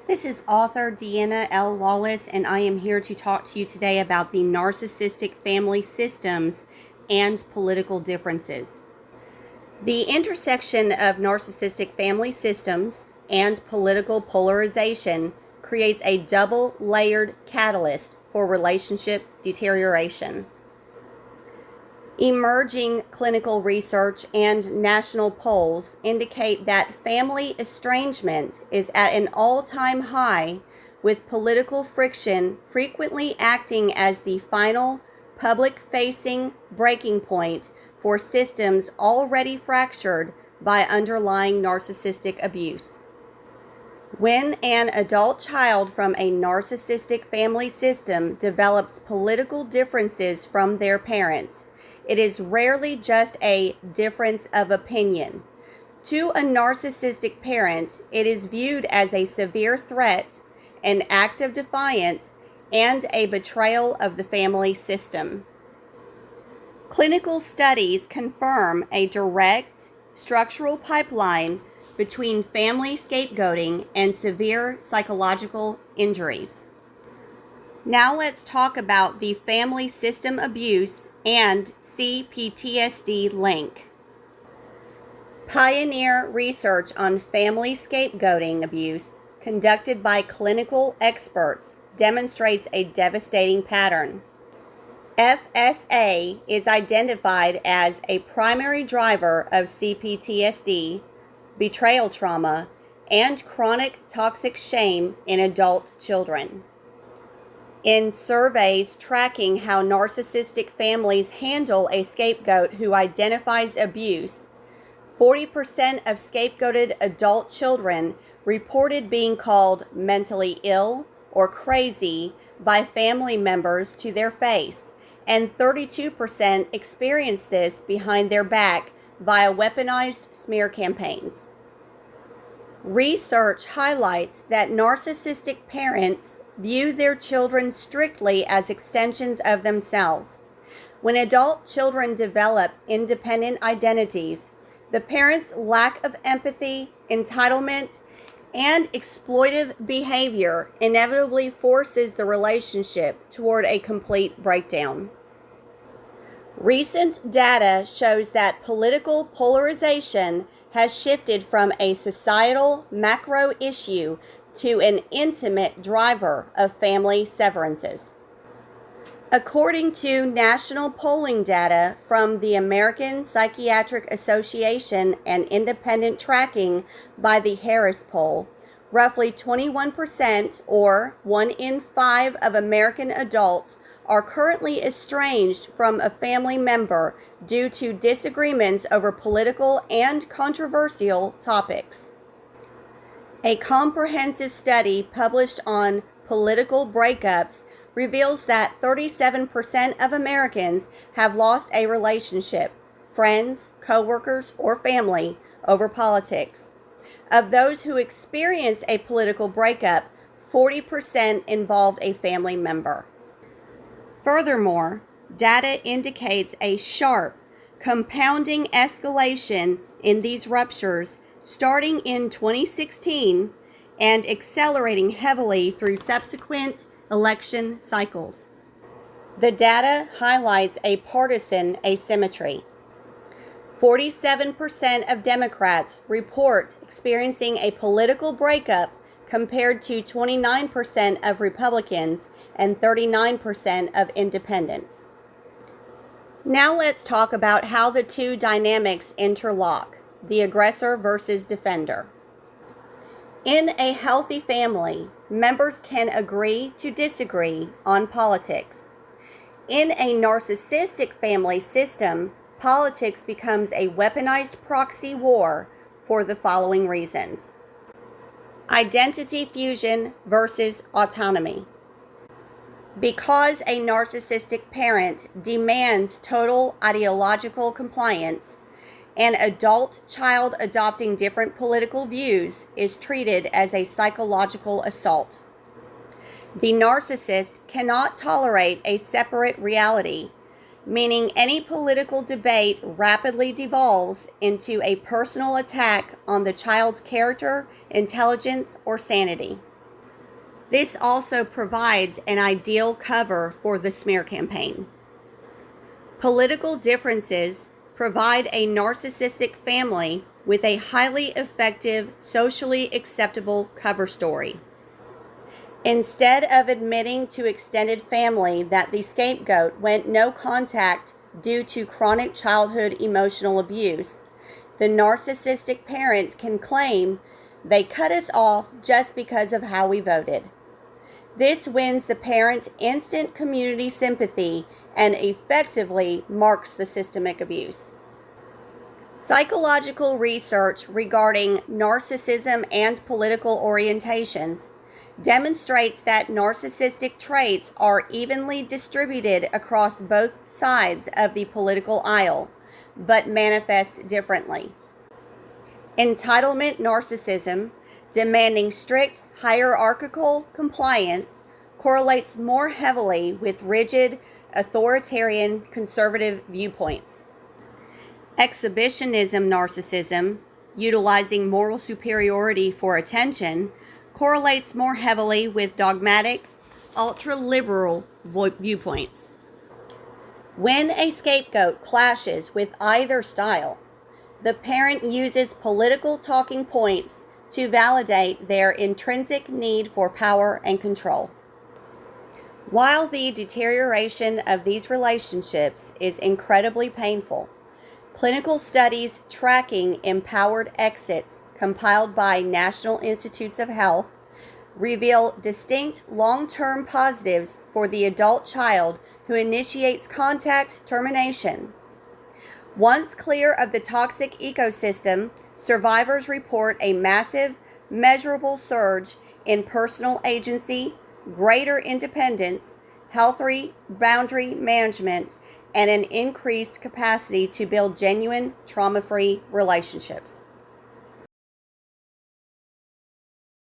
This is author Deanna L. Lawless, and I am here to talk to you today about the narcissistic family systems and political differences. The intersection of narcissistic family systems and political polarization creates a double-layered catalyst for relationship deterioration. Emerging clinical research and national polls indicate that family estrangement is at an all-time high, with political friction frequently acting as the final public-facing breaking point for systems already fractured by underlying narcissistic abuse. When an adult child from a narcissistic family system develops political differences from their parents, it is rarely just a difference of opinion. To a narcissistic parent, it is viewed as a severe threat, an act of defiance, and a betrayal of the family system. Clinical studies confirm a direct structural pipeline between family scapegoating and severe psychological injuries. Now let's talk about the family system abuse and CPTSD link. Pioneer research on family scapegoating abuse conducted by clinical experts demonstrates a devastating pattern. FSA is identified as a primary driver of CPTSD, betrayal trauma, and chronic toxic shame in adult children. In surveys tracking how narcissistic families handle a scapegoat who identifies abuse, 40% of scapegoated adult children reported being called mentally ill or crazy by family members to their face, and 32% experienced this behind their back via weaponized smear campaigns. Research highlights that narcissistic parents view their children strictly as extensions of themselves. When adult children develop independent identities, the parents' lack of empathy, entitlement, and exploitive behavior inevitably forces the relationship toward a complete breakdown. Recent data shows that political polarization has shifted from a societal macro issue to an intimate driver of family severances. According to national polling data from the American Psychiatric Association and independent tracking by the Harris Poll, roughly 21%, or 1 in 5 of American adults, are currently estranged from a family member due to disagreements over political and controversial topics. A comprehensive study published on political breakups reveals that 37% of Americans have lost a relationship, friends, coworkers, or family over politics. Of those who experienced a political breakup, 40% involved a family member. Furthermore, data indicates a sharp, compounding escalation in these ruptures starting in 2016 and accelerating heavily through subsequent election cycles. The data highlights a partisan asymmetry. 47% of Democrats report experiencing a political breakup compared to 29% of Republicans and 39% of independents. Now let's talk about how the two dynamics interlock, the aggressor versus defender. In a healthy family, members can agree to disagree on politics. In a narcissistic family system, politics becomes a weaponized proxy war for the following reasons. Identity fusion versus autonomy. Because a narcissistic parent demands total ideological compliance, an adult child adopting different political views is treated as a psychological assault. The narcissist cannot tolerate a separate reality, meaning any political debate rapidly devolves into a personal attack on the child's character, intelligence, or sanity. This also provides an ideal cover for the smear campaign. Political differences provide a narcissistic family with a highly effective, socially acceptable cover story. Instead of admitting to extended family that the scapegoat went no contact due to chronic childhood emotional abuse, the narcissistic parent can claim they cut us off just because of how we voted. This wins the parent instant community sympathy and effectively marks the systemic abuse. Psychological research regarding narcissism and political orientations demonstrates that narcissistic traits are evenly distributed across both sides of the political aisle, but manifest differently. Entitlement narcissism, demanding strict hierarchical compliance, correlates more heavily with rigid, authoritarian, conservative viewpoints. Exhibitionism narcissism, utilizing moral superiority for attention, correlates more heavily with dogmatic, ultra-liberal viewpoints. When a scapegoat clashes with either style, the parent uses political talking points to validate their intrinsic need for power and control. While the deterioration of these relationships is incredibly painful, clinical studies tracking empowered exits compiled by National Institutes of Health reveal distinct long-term positives for the adult child who initiates contact termination. Once clear of the toxic ecosystem, survivors report a massive, measurable surge in personal agency, greater independence, healthy boundary management, and an increased capacity to build genuine, trauma-free relationships.